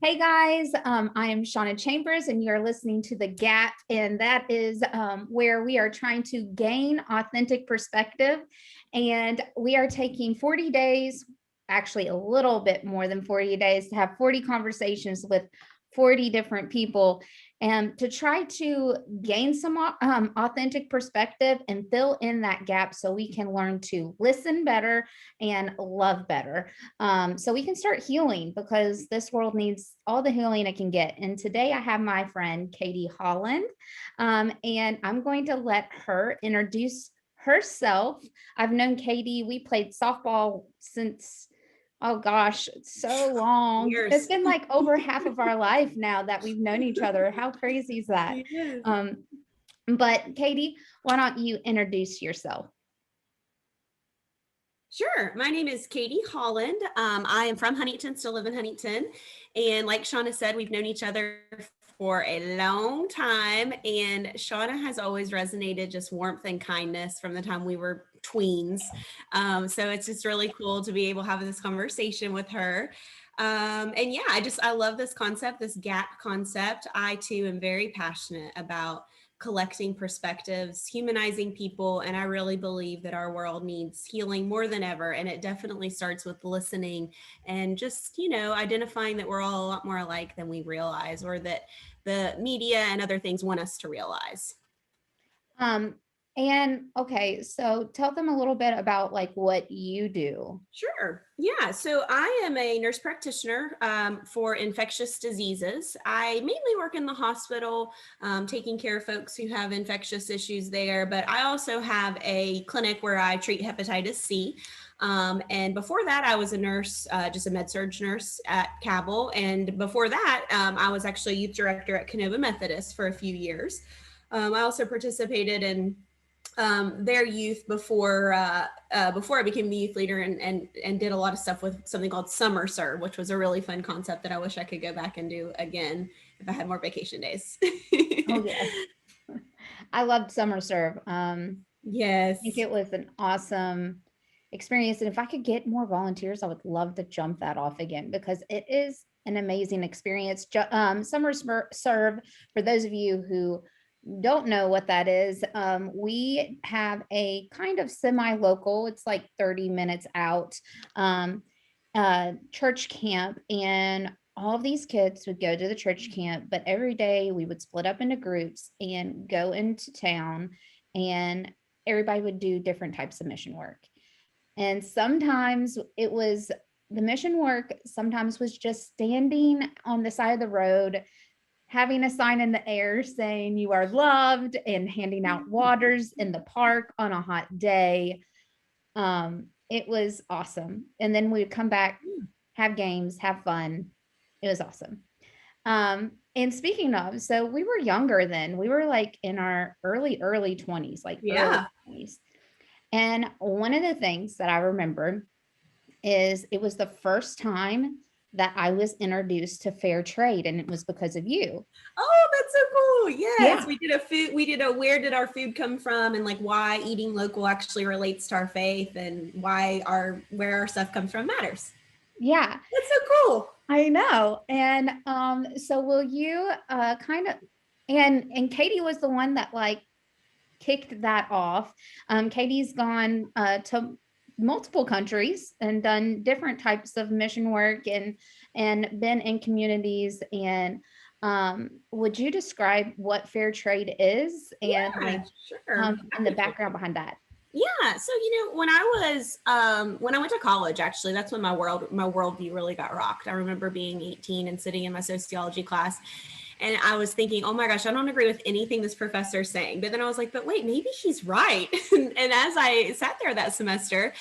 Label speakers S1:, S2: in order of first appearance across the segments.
S1: Hey guys, I am Shauna Chambers, and you're listening to The Gap, and that is where we are trying to gain authentic perspective. And we are taking 40 days, actually a little bit more than 40 days, to have 40 conversations with 40 different people and to try to gain some authentic perspective and fill in that gap so we can learn to listen better and love better, so we can start healing because this world needs all the healing it can get. And today I have my friend Katie Holland, and I'm going to let her introduce herself. I've known Katie. We played softball since, oh gosh, so long. It's
S2: Years.
S1: been like over half of our life now that we've known each other. How crazy is that?
S2: Yes.
S1: Um, but Katie, why don't you introduce yourself?
S2: Sure. My name is Katie Holland. I am from Huntington, still live in Huntington. And like Shauna said, we've known each other for a long time. And Shauna has always resonated just warmth and kindness from the time we were tweens. So it's just really cool to be able to have this conversation with her. And yeah, I love this concept, this gap concept. I too am very passionate about collecting perspectives, humanizing people. And I really believe that our world needs healing more than ever. And it definitely starts with listening and just, identifying that we're all a lot more alike than we realize, or that the media and other things want us to realize.
S1: Um, and okay, so tell them a little bit about like what you do.
S2: Sure. Yeah. So I am a nurse practitioner for infectious diseases. I mainly work in the hospital, taking care of folks who have infectious issues there. But I also have a clinic where I treat hepatitis C. And before that, I was a nurse, just a med-surg nurse at Cabell. And before that, I was actually youth director at Canova Methodist for a few years. I also participated in their youth before I became the youth leader, and did a lot of stuff with something called Summer Serve, which was a really fun concept that I wish I could go back and do again if I had more vacation days.
S1: Oh yes. I loved Summer Serve. I think
S2: Yes.
S1: it was an awesome experience. And if I could get more volunteers, I would love to jump that off again because it is an amazing experience. Serve, for those of you who don't know what that is, we have a kind of semi-local, it's like 30 minutes out, um, church camp. And all of these kids would go to the church camp, but every day we would split up into groups and go into town, and everybody would do different types of mission work. And sometimes it was the mission work, sometimes was just standing on the side of the road, having a sign in the air saying you are loved, and handing out waters in the park on a hot day. It was awesome. And then we would come back, have games, have fun. It was awesome. And speaking of, so we were younger then. We were like in our early 20s, like early
S2: Yeah.
S1: 20s. And one of the things that I remember is it was the first time that I was introduced to fair trade, and it was because of you.
S2: Oh, that's so cool. Yes,
S1: Yeah.
S2: we did a where did our food come from, and like why eating local actually relates to our faith, and why where our stuff comes from matters.
S1: Yeah,
S2: That's so cool.
S1: I know. And so will you kind of, and Katie was the one that like kicked that off. Katie's gone to multiple countries and done different types of mission work, and been in communities. And would you describe what fair trade is and
S2: Yeah,
S1: like
S2: sure.
S1: and the
S2: Happy to.
S1: background behind that?
S2: Yeah. So, when I went to college, actually, that's when my worldview really got rocked. I remember being 18 and sitting in my sociology class, and I was thinking, oh my gosh, I don't agree with anything this professor is saying. But then I was like, but wait, maybe he's right. And as I sat there that semester,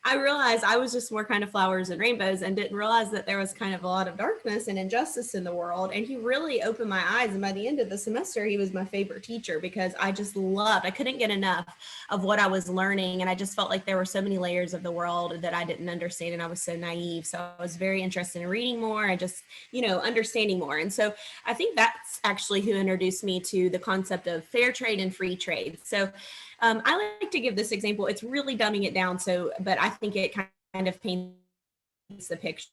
S2: I realized I was just more kind of flowers and rainbows, and didn't realize that there was kind of a lot of darkness and injustice in the world. And he really opened my eyes. And by the end of the semester, he was my favorite teacher because I couldn't get enough of what I was learning. And I just felt like there were so many layers of the world that I didn't understand. And I was so naive. So I was very interested in reading more and just, understanding more. And so I think that's actually who introduced me to the concept of fair trade and free trade. So I like to give this example. It's really dumbing it down. But I think it kind of paints the picture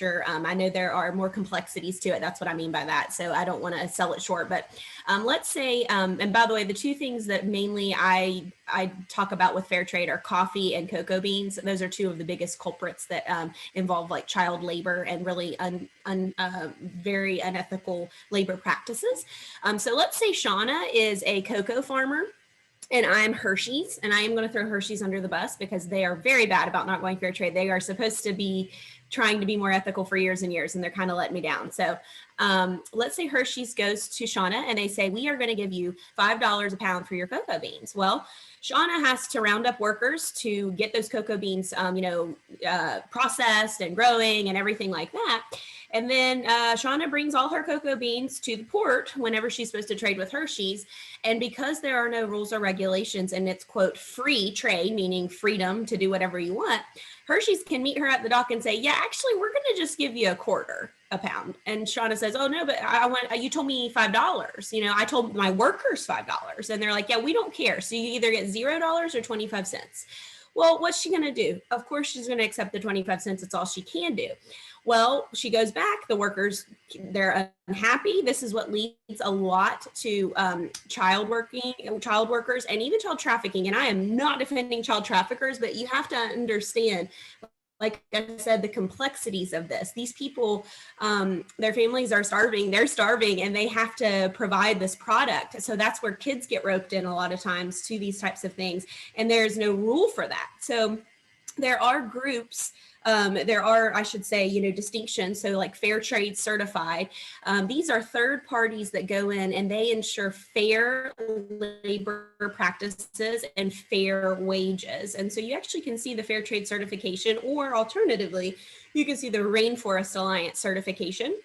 S2: I know there are more complexities to it. That's what I mean by that. So I don't want to sell it short, but let's say, and by the way, the two things that mainly I talk about with fair trade are coffee and cocoa beans. Those are two of the biggest culprits that involve like child labor and really very unethical labor practices. So let's say Shauna is a cocoa farmer and I'm Hershey's, and I am going to throw Hershey's under the bus because they are very bad about not going fair trade. They are supposed to be trying to be more ethical for years and years, and they're kind of letting me down. So let's say Hershey's goes to Shauna and they say, we are going to give you $5 a pound for your cocoa beans. Well, Shauna has to round up workers to get those cocoa beans, processed and growing and everything like that. And then Shauna brings all her cocoa beans to the port whenever she's supposed to trade with Hershey's. And because there are no rules or regulations and it's, quote, free trade, meaning freedom to do whatever you want, Hershey's can meet her at the dock and say, yeah, actually, we're going to just give you $0.25 a pound. And Shauna says, oh, no, but you told me $5. I told my workers $5. And they're like, yeah, we don't care. So you either get $0 or 25 cents. Well, what's she going to do? Of course, she's going to accept the 25 cents. It's all she can do. Well, she goes back. The workers, they're unhappy. This is what leads a lot to child workers, and even child trafficking. And I am not defending child traffickers, but you have to understand, like I said, the complexities of this. These people, their families are starving, they're starving, and they have to provide this product. So that's where kids get roped in a lot of times to these types of things. And there's no rule for that. So there are groups, I should say, distinctions. So like fair trade certified, these are third parties that go in and they ensure fair labor practices and fair wages. And so you actually can see the fair trade certification, or alternatively, you can see the Rainforest Alliance certification.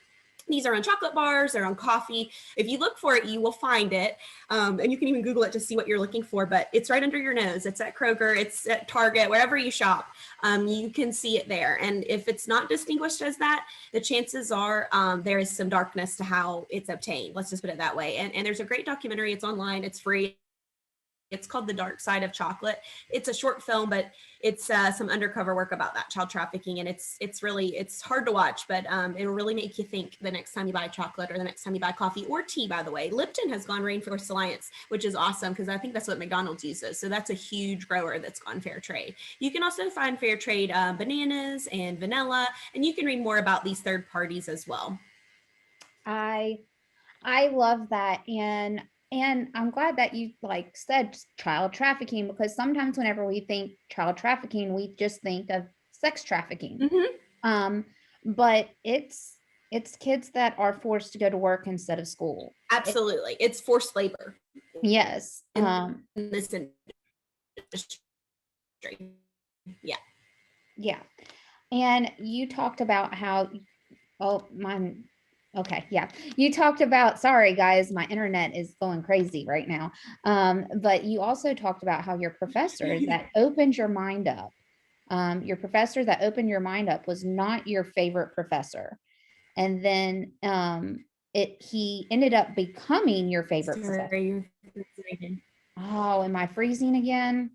S2: These are on chocolate bars, they're on coffee. If you look for it, you will find it. And you can even Google it to see what you're looking for, but it's right under your nose. It's at Kroger, it's at Target, wherever you shop, you can see it there. And if it's not distinguished as that, the chances are there is some darkness to how it's obtained. Let's just put it that way. And there's a great documentary, it's online, it's free. It's called The Dark Side of Chocolate. It's a short film, but it's some undercover work about that child trafficking. And it's hard to watch, but it'll really make you think the next time you buy chocolate or the next time you buy coffee or tea, by the way. Lipton has gone Rainforest Alliance, which is awesome because I think that's what McDonald's uses. So that's a huge grower that's gone fair trade. You can also find fair trade bananas and vanilla, and you can read more about these third parties as well.
S1: I love that. And I'm glad that you said child trafficking, because sometimes whenever we think child trafficking, we just think of sex trafficking.
S2: Mm-hmm.
S1: But it's kids that are forced to go to work instead of school.
S2: Absolutely. It's forced labor.
S1: Yes.
S2: In this industry. Yeah.
S1: Yeah. And you talked about how, okay. Yeah. You talked about, sorry guys, my internet is going crazy right now. But you also talked about how your professor that opened your mind up. Your professor that opened your mind up was not your favorite professor. And then he ended up becoming your favorite professor. Oh, am I freezing again?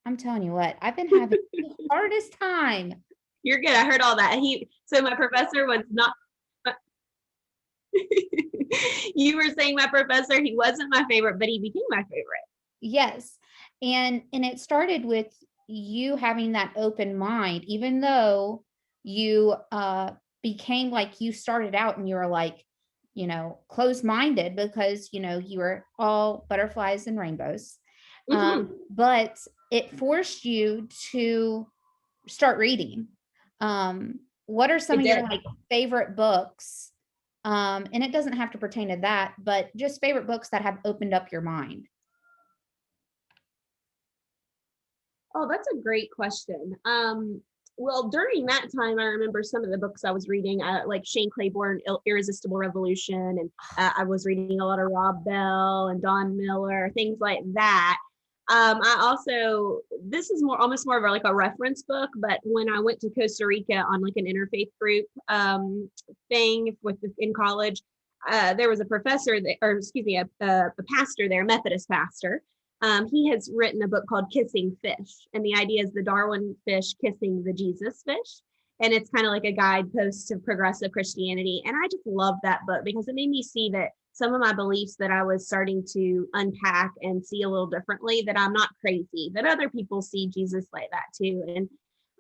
S1: I'm telling you what, I've been having the hardest time.
S2: You're good. I heard all that. So my professor was not. You were saying my professor, he wasn't my favorite, but he became my favorite.
S1: Yes. And it started with you having that open mind, even though you became you started out and you were closed-minded because you were all butterflies and rainbows.
S2: Mm-hmm.
S1: But it forced you to start reading. What are some of your favorite books? And it doesn't have to pertain to that, but just favorite books that have opened up your mind.
S2: Oh, that's a great question. Well, during that time, I remember some of the books I was reading, like Shane Claiborn, Irresistible Revolution, and I was reading a lot of Rob Bell and Don Miller, things like that. I also, this is almost more of a reference book, but when I went to Costa Rica on an interfaith group thing in college, there was a professor there, or excuse me, a pastor there, Methodist pastor. He has written a book called Kissing Fish, and the idea is the Darwin fish kissing the Jesus fish. and it's kind of like a guidepost to progressive Christianity. And I just love that book because it made me see that some of my beliefs that I was starting to unpack and see a little differently, that I'm not crazy, that other people see Jesus like that too. And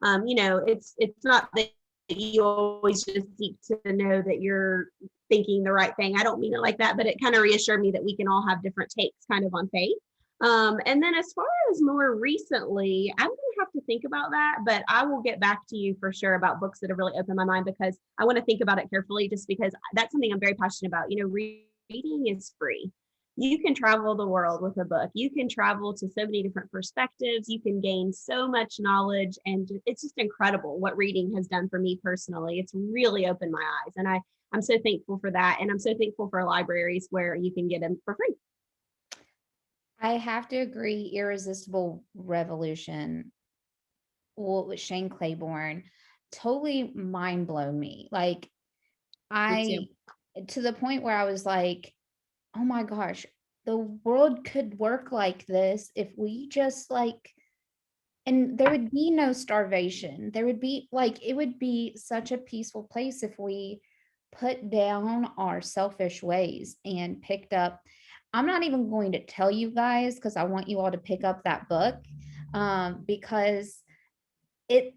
S2: it's not that you always just seek to know that you're thinking the right thing. I don't mean it like that, but it kind of reassured me that we can all have different takes kind of on faith. And then as far as more recently, I'm going to have to think about that, but I will get back to you for sure about books that have really opened my mind, because I want to think about it carefully, just because that's something I'm very passionate about. Reading is free. You can travel the world with a book. You can travel to so many different perspectives. You can gain so much knowledge, and it's just incredible what reading has done for me personally. It's really opened my eyes, and I'm so thankful for that. And I'm so thankful for libraries where you can get them for free.
S1: I have to agree. Irresistible Revolution, well, with Shane Claiborn, totally mind blown me. Like,
S2: Me
S1: to the point where I was like, oh my gosh, the world could work like this if we just like, and there would be no starvation. There would be like, it would be such a peaceful place if we put down our selfish ways and picked up. I'm not even going to tell you guys because I want you all to pick up that book, because it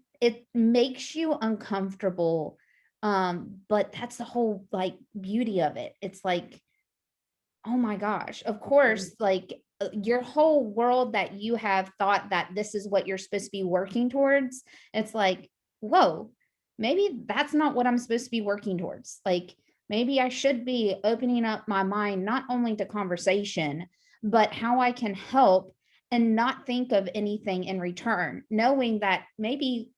S1: makes you uncomfortable. But that's the whole like beauty of it. It's like, oh my gosh, of course, like your whole world that you have thought that this is what you're supposed to be working towards. It's like, whoa, maybe that's not what I'm supposed to be working towards. Like, maybe I should be opening up my mind not only to conversation, but how I can help and not think of anything in return, knowing that maybe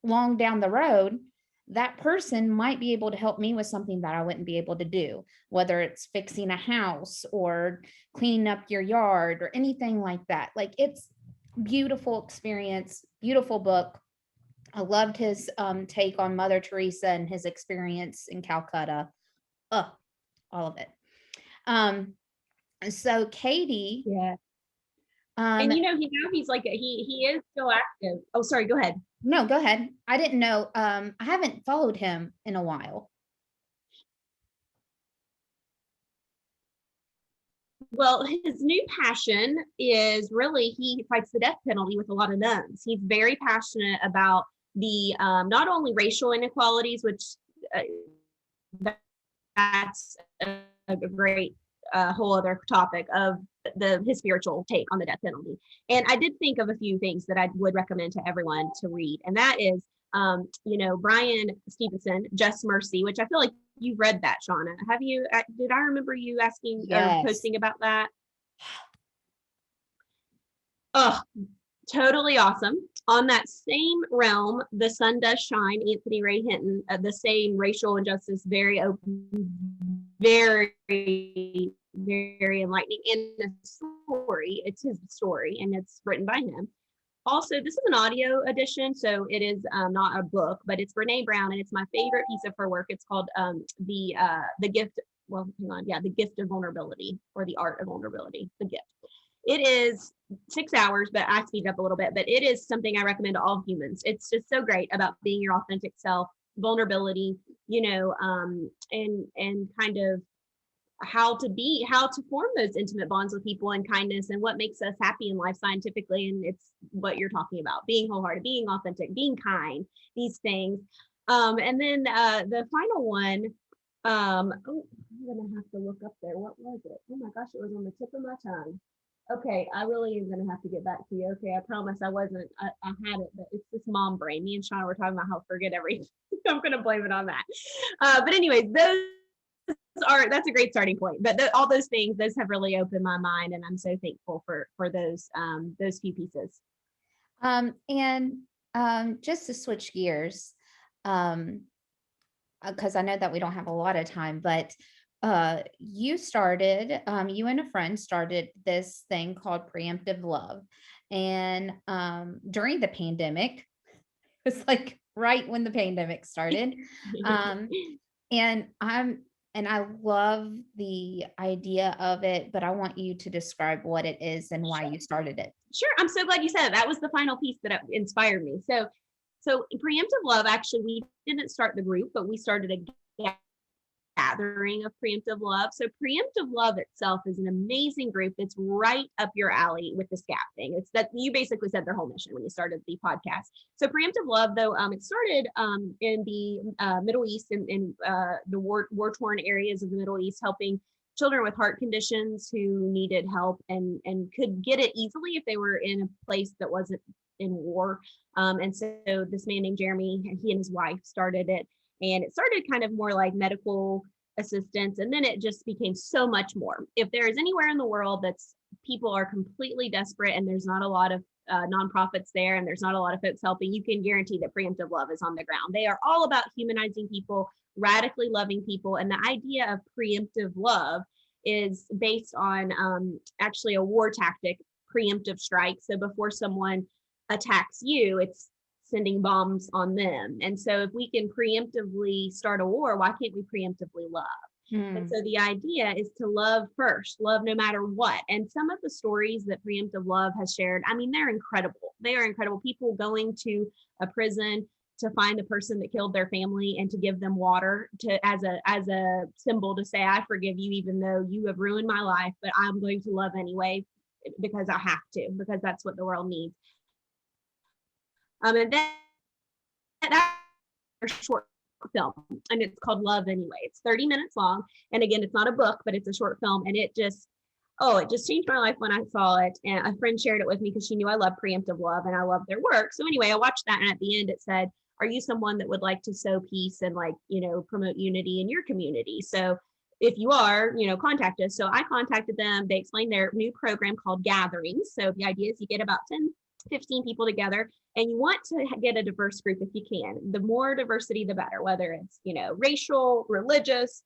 S1: long down the road, that person might be able to help me with something that I wouldn't be able to do, whether it's fixing a house or cleaning up your yard or anything like that. Like, it's beautiful experience, beautiful book. I loved his take on Mother Teresa and his experience in Calcutta. Oh, all of it. Um, so Katie,
S2: Yeah.
S1: um,
S2: And he's like he is still active. Oh, sorry, go ahead.
S1: no, go ahead. I didn't know. I haven't followed him in a while.
S2: Well, his new passion is really he fights the death penalty with a lot of nuns. He's very passionate about the not only racial inequalities, which that's a great whole other topic of his spiritual take on the death penalty. And I did think of a few things that I would recommend to everyone to read, and that is, Brian Stevenson, Just Mercy, which I feel like you've read that, Shauna. Have you? Did I remember you asking or
S1: Yes.
S2: posting about that? Oh, totally awesome. On that same realm, The Sun Does Shine, Anthony Ray Hinton, the same racial injustice, very open, very, very enlightening. And the story, it's his story, and it's written by him. Also, this is an audio edition, so it is not a book, but it's Brene Brown, and it's my favorite piece of her work. It's called the gift. Well, hang on, yeah, the gift of vulnerability, or the art of vulnerability. The gift. It is 6 hours, but I speed up a little bit. But it is something I recommend to all humans. It's just so great about being your authentic self, vulnerability, and kind of how to form those intimate bonds with people, and kindness, and what makes us happy in life scientifically. And it's what you're talking about: being wholehearted, being authentic, being kind, these things. And then the final one, I'm gonna have to look up there. What was it? Oh my gosh, it was on the tip of my tongue. Okay, I really am gonna have to get back to you. Okay, I promise I wasn't. I had it, but it's this mom brain. Me and Shauna were talking about how I forget everything. I'm gonna blame it on that. But anyways, that's a great starting point. But all those things, those have really opened my mind, and I'm so thankful for those few pieces.
S1: And just to switch gears, because I know that we don't have a lot of time, but you and a friend started this thing called Preemptive Love. And during the pandemic, it's like right when the pandemic started. And I love the idea of it, but I want you to describe what it is and why you started it.
S2: Sure. I'm so glad you said it. That was the final piece that inspired me. So So preemptive love, actually, we didn't start the group, but we started a gathering of preemptive love. So preemptive love itself is an amazing group that's right up your alley with the SCAP thing. It's that you basically said their whole mission when you started the podcast. So preemptive love, though, it started in the Middle East, in the war-torn areas of the Middle East, helping children with heart conditions who needed help and could get it easily if they were in a place that wasn't in war. And so this man named Jeremy, he and his wife started it. And it started kind of more like medical assistance. And then it just became so much more. If there is anywhere in the world that's people are completely desperate and there's not a lot of nonprofits there and there's not a lot of folks helping, you can guarantee that preemptive love is on the ground. They are all about humanizing people, radically loving people. And the idea of preemptive love is based on actually a war tactic, preemptive strike. So before someone attacks you, it's sending bombs on them. And so if we can preemptively start a war, why can't we preemptively love? And so the idea is to love first, love no matter what. And some of the stories that preemptive love has shared, I mean, they're incredible. They are incredible. People going to a prison to find the person that killed their family and to give them water to as a symbol to say, I forgive you, even though you have ruined my life, but I'm going to love anyway because I have to, because that's what the world needs. And then that short film, and it's called Love Anyway. It's 30 minutes long. And again, it's not a book, but it's a short film. And it just changed my life when I saw it. And a friend shared it with me because she knew I love preemptive love and I love their work. So anyway, I watched that. And at the end, it said, are you someone that would like to sow peace and promote unity in your community? So if you are, contact us. So I contacted them. They explained their new program called Gatherings. So the idea is you get about 10, 15 people together, and you want to get a diverse group if you can. The more diversity, the better, whether it's, racial, religious,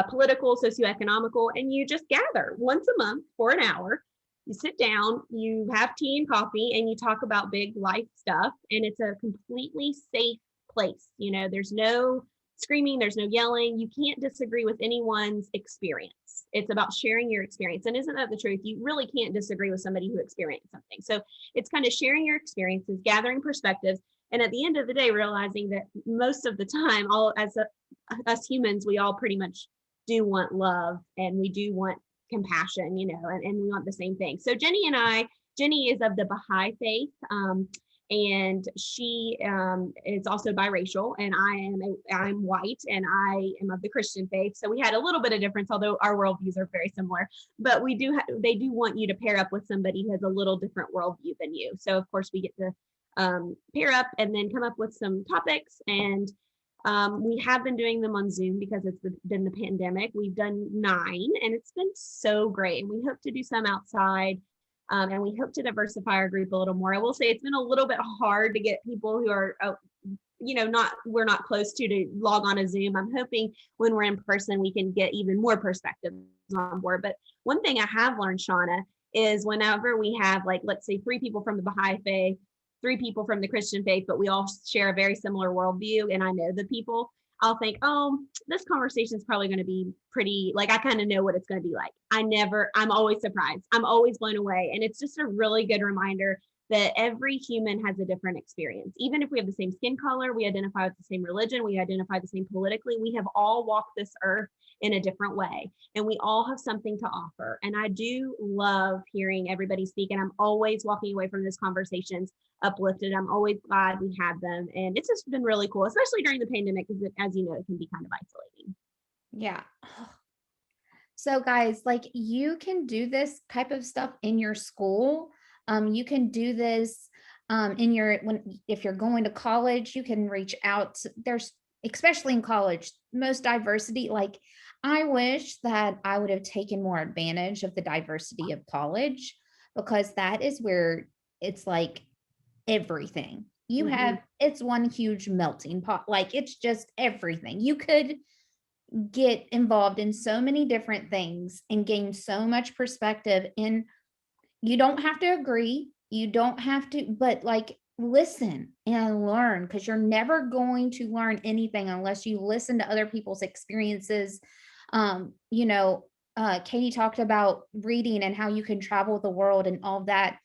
S2: political, socioeconomical, and you just gather once a month for an hour. You sit down, you have tea and coffee, and you talk about big life stuff. And it's a completely safe place. There's no screaming, there's no yelling. You can't disagree with anyone's experience. It's about sharing your experience. And isn't that the truth? You really can't disagree with somebody who experienced something. So it's kind of sharing your experiences, gathering perspectives, and at the end of the day, realizing that most of the time, us humans, we all pretty much do want love and we do want compassion, and we want the same thing. So Jenny is of the Baha'i faith. And she is also biracial, and I'm white, and I am of the Christian faith. So we had a little bit of difference, although our worldviews are very similar. But they do want you to pair up with somebody who has a little different worldview than you. So of course we get to pair up and then come up with some topics. And we have been doing them on Zoom because it's been the pandemic. We've done 9, and it's been so great. And we hope to do some outside. And we hope to diversify our group a little more. I will say it's been a little bit hard to get people who are, we're not close to log on a Zoom. I'm hoping when we're in person, we can get even more perspectives on board. But one thing I have learned, Shauna, is whenever we have, let's say 3 people from the Baha'i faith, 3 people from the Christian faith, but we all share a very similar worldview, and I know the people, I'll think, oh, this conversation is probably going to be pretty, I kind of know what it's going to be like. I'm always surprised. I'm always blown away. And it's just a really good reminder that every human has a different experience. Even if we have the same skin color, we identify with the same religion, we identify the same politically, we have all walked this earth in a different way. And we all have something to offer. And I do love hearing everybody speak. And I'm always walking away from those conversations uplifted. I'm always glad we had them. And it's just been really cool, especially during the pandemic, because as you know, it can be kind of isolating.
S1: Yeah. So guys, you can do this type of stuff in your school. You can do this if you're going to college, you can reach out. There's, especially in college, most diversity. I wish that I would have taken more advantage of the diversity of college, because that is where it's everything you have. It's one huge melting pot. It's just everything. You could get involved in so many different things and gain so much perspective. And you don't have to agree. You don't have to, but listen and learn, because you're never going to learn anything unless you listen to other people's experiences. Katie talked about reading and how you can travel the world and all that.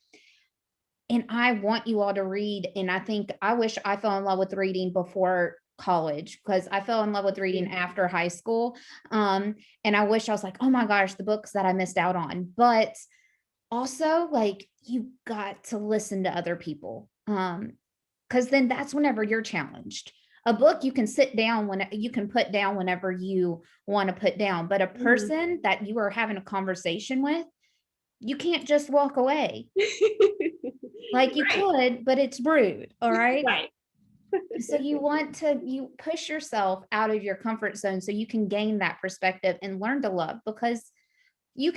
S1: And I want you all to read, and I wish I fell in love with reading before college, because I fell in love with reading after high school. And I wish I was like, oh my gosh, the books that I missed out on. But also, like, you got to listen to other people. Because then that's whenever you're challenged. A book you can sit down when you can put down whenever you want to put down, but a person that you are having a conversation with, you can't just walk away. Like you
S2: Right.
S1: could, but it's rude. All right.
S2: Right.
S1: So you push yourself out of your comfort zone so you can gain that perspective and learn to love, because you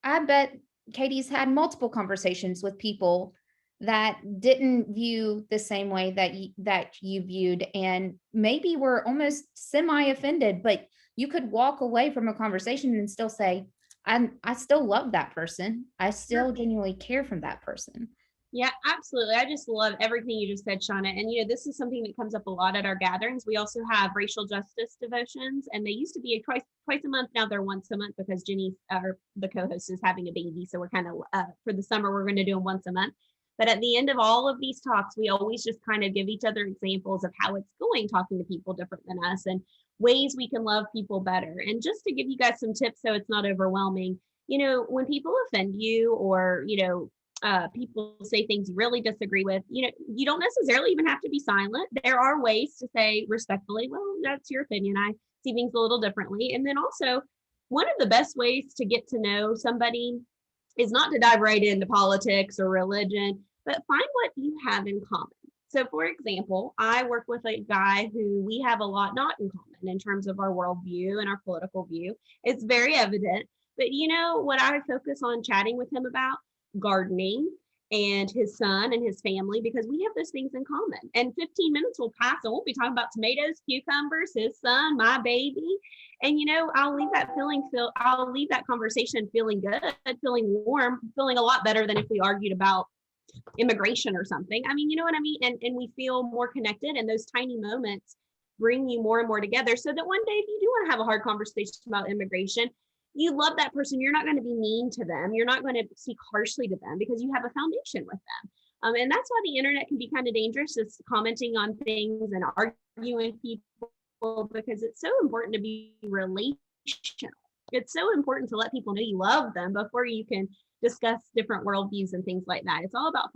S1: I bet Katie's had multiple conversations with people that didn't view the same way that you viewed, and maybe were almost semi offended, but you could walk away from a conversation and still say, I still love that person. I still genuinely care from that person.
S2: Yeah, absolutely. I just love everything you just said, Shauna. And this is something that comes up a lot at our gatherings. We also have racial justice devotions, and they used to be twice a month. Now they're once a month because Jenny, the co-host, is having a baby. So we're kind of for the summer we're going to do them once a month. But at the end of all of these talks, we always just kind of give each other examples of how it's going talking to people different than us, and ways we can love people better. And just to give you guys some tips so it's not overwhelming, when people offend you, or people say things you really disagree with, you don't necessarily even have to be silent. There are ways to say respectfully, well, that's your opinion. I see things a little differently. And then also, one of the best ways to get to know somebody is not to dive right into politics or religion, but find what you have in common. So, for example, I work with a guy who we have a lot not in common in terms of our worldview and our political view. It's very evident. But what I focus on chatting with him about? Gardening and his son and his family, because we have those things in common. And 15 minutes will pass and we'll be talking about tomatoes, cucumbers, his son, my baby. And I'll leave that conversation feeling good, feeling warm, feeling a lot better than if we argued about immigration or something. I mean, you know what I mean? And we feel more connected, and those tiny moments bring you more and more together, so that one day, if you do want to have a hard conversation about immigration, you love that person. You're not going to be mean to them. You're not going to speak harshly to them, because you have a foundation with them. And that's why the internet can be kind of dangerous. It's commenting on things and arguing with people, because it's so important to be relational. It's so important to let people know you love them before you can discuss different worldviews and things like that. It's all about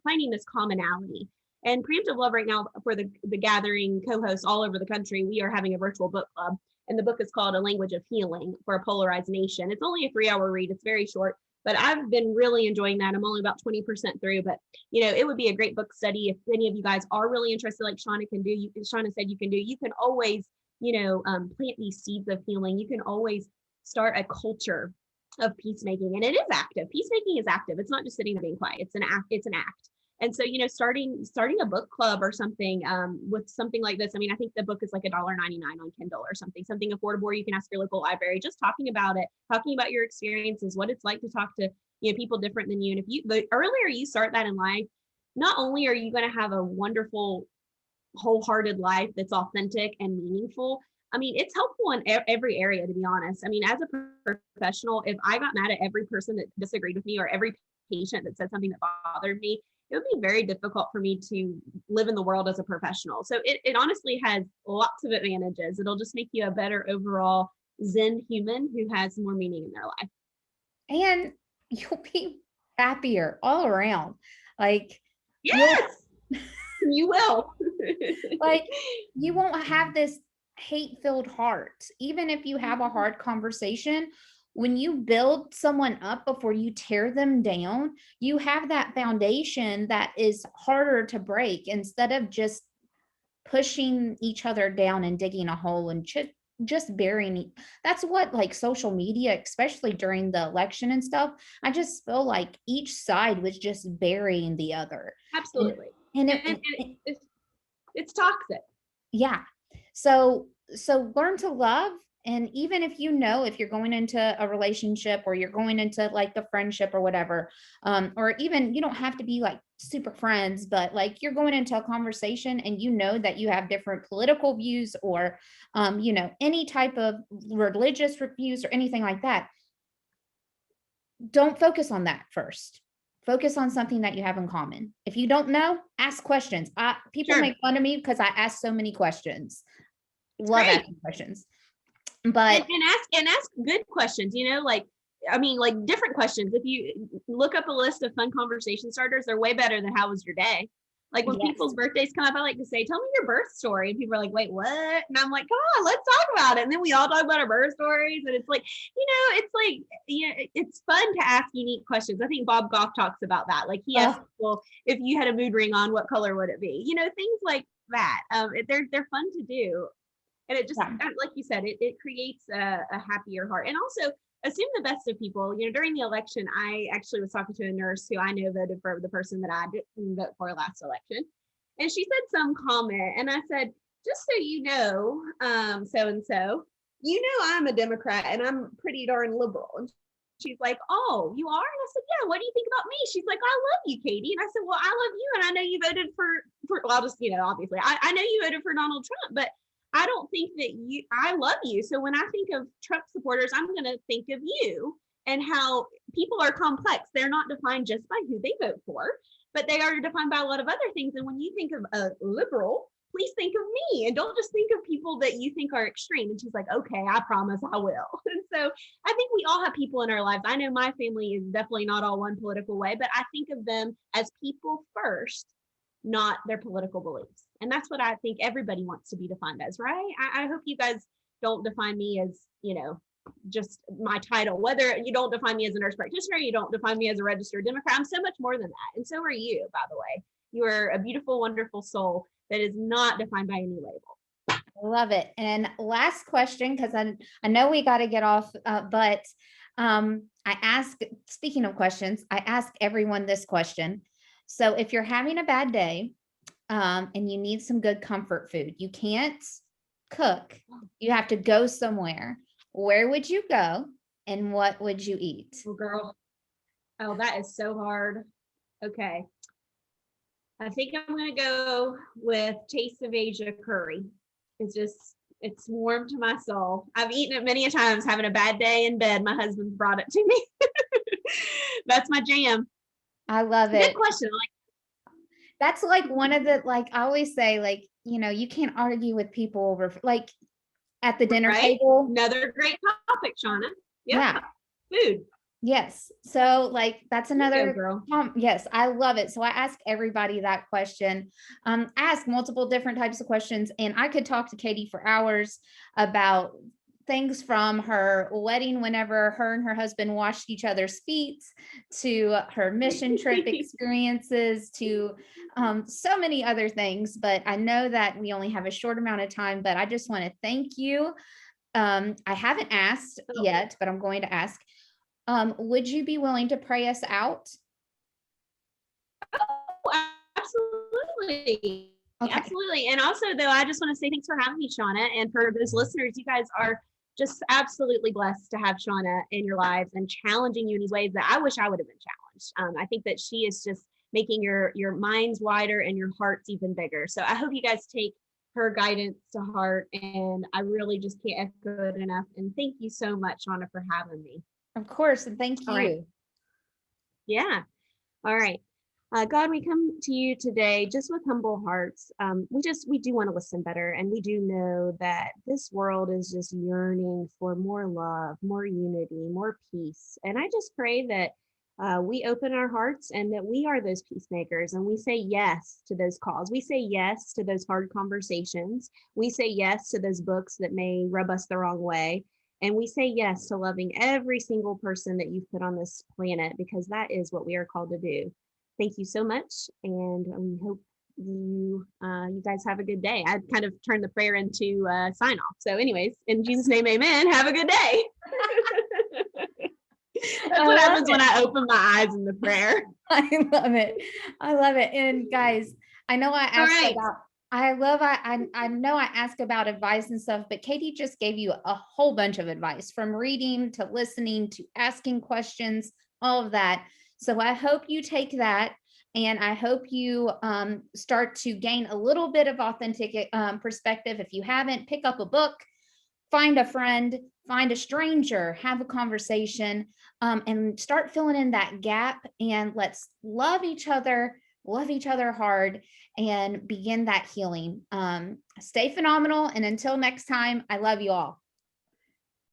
S2: finding this commonality. And Preemptive Love right now, for the gathering co-hosts all over the country, we are having a virtual book club. And the book is called A Language of Healing for a Polarized Nation. It's only a 3-hour read. It's very short, but I've been really enjoying that. I'm only about 20% through, but it would be a great book study if any of you guys are really interested, like Shauna can do. Shauna said you can do. You can always, plant these seeds of healing. You can always start a culture of peacemaking, and it is active. Peacemaking is active. It's not just sitting there being quiet. It's an act. It's an act. And so, starting a book club or something with something like this. I mean, I think the book is like $1.99 on Kindle or something affordable, or you can ask your local library, just talking about it, talking about your experiences, what it's like to talk to, people different than you. And the earlier you start that in life, not only are you going to have a wonderful, wholehearted life that's authentic and meaningful. I mean, it's helpful in every area, to be honest. I mean, as a professional, if I got mad at every person that disagreed with me, or every patient that said something that bothered me, it would be very difficult for me to live in the world as a professional. So it honestly has lots of advantages. It'll just make you a better overall Zen human who has more meaning in their life.
S1: And you'll be happier all around. Like,
S2: yes, you will.
S1: like, you won't have this hate-filled heart. Even if you have a hard conversation, when you build someone up before you tear them down, you have that foundation that is harder to break, instead of just pushing each other down and digging a hole and just burying. That's what, like, social media, especially during the election and stuff, I just feel like each side was just burying the other.
S2: Absolutely.
S1: And
S2: it's toxic.
S1: Yeah. So learn to love. And even if if you're going into a relationship, or you're going into like the friendship or whatever, or even you don't have to be like super friends, but like you're going into a conversation and that you have different political views, or any type of religious views or anything like that, don't focus on that first. focus on something that you have in common. If you don't know, ask questions. People
S2: Sure.
S1: make fun of me because I ask so many questions. Love
S2: Great.
S1: asking questions. But
S2: and ask good questions, like different questions. If you look up a list of fun conversation starters, they're way better than how was your day. Like when
S1: yes.
S2: people's birthdays come up, I like to say, tell me your birth story. And people are like, wait, what? And I'm like, come on, let's talk about it. And then we all talk about our birth stories. And it's like, it's fun to ask unique questions. I think Bob Goff talks about that. Like he asks people, if you had a mood ring on, what color would it be? Things like that. They're fun to do. And it just, like you said, it creates a happier heart. And also assume the best of people. During the election, I actually was talking to a nurse who I know voted for the person that I didn't vote for last election. And she said some comment, and I said, just so you know, so-and-so, I'm a Democrat and I'm pretty darn liberal. And she's like, oh, you are? And I said, yeah, what do you think about me? She's like, I love you, Katie. And I said, well, I love you. And I know you voted for well, I'll just, obviously, I know you voted for Donald Trump, but I don't think that I love you. So when I think of Trump supporters, I'm going to think of you and how people are complex. They're not defined just by who they vote for, but they are defined by a lot of other things. And when you think of a liberal, please think of me and don't just think of people that you think are extreme. And she's like, okay, I promise I will. And so I think we all have people in our lives. I know my family is definitely not all one political way, but I think of them as people first, not their political beliefs. And that's what I think everybody wants to be defined as, right? I hope you guys don't define me as, just my title, whether you don't define me as a nurse practitioner, you don't define me as a registered Democrat. I'm so much more than that. And so are you, by the way. You are a beautiful, wonderful soul that is not defined by any label.
S1: I love it. And last question, because I know we got to get off, but speaking of questions, I ask everyone this question. So if you're having a bad day and you need some good comfort food, you can't cook, you have to go somewhere. Where would you go and what would you eat?
S2: Oh, girl. Oh, that is so hard. Okay. I think I'm going to go with Taste of Asia curry. It's warm to my soul. I've eaten it many a times, having a bad day in bed. My husband's brought it to me. That's my jam.
S1: I love it.
S2: Good question.
S1: That's like one of the, I always say, you can't argue with people over, at the dinner table.
S2: Another great topic, Shauna. Yeah. Food.
S1: Yes. So that's another
S2: girl.
S1: Yes, I love it. So I ask everybody that question. Ask multiple different types of questions. And I could talk to Katie for hours about things from her wedding, whenever her and her husband washed each other's feet, to her mission trip experiences, to so many other things. But I know that we only have a short amount of time, but I just want to thank you. I haven't asked yet, but I'm going to ask. Would you be willing to pray us out?
S2: Oh, absolutely. Okay. Absolutely. And also, though, I just want to say thanks for having me, Shauna. And for those listeners, you guys are just absolutely blessed to have Shauna in your lives and challenging you in these ways that I wish I would have been challenged. I think that she is just making your minds wider and your hearts even bigger. So I hope you guys take her guidance to heart. And I really just can't echo it enough. And thank you so much, Shauna, for having me.
S1: Of course. And thank you.
S2: Right. Yeah. All right. God, we come to you today just with humble hearts. We do want to listen better. And we do know that this world is just yearning for more love, more unity, more peace. And I just pray that we open our hearts and that we are those peacemakers and we say yes to those calls. We say yes to those hard conversations. We say yes to those books that may rub us the wrong way. And we say yes to loving every single person that you've put on this planet, because that is what we are called to do. Thank you so much. And we hope you guys have a good day. I kind of turned the prayer into a sign off. So anyways, in Jesus' name, amen. Have a good day. That's what happens when I open my eyes in the prayer.
S1: I love it. I love it. And guys, I know I asked about, I know I ask about advice and stuff, but Katie just gave you a whole bunch of advice, from reading to listening to asking questions, all of that. So I hope you take that, and I hope you start to gain a little bit of authentic perspective. If you haven't, pick up a book, find a friend, find a stranger, have a conversation, and start filling in that gap. And let's love each other hard, and begin that healing. Stay phenomenal. And until next time, I love you all.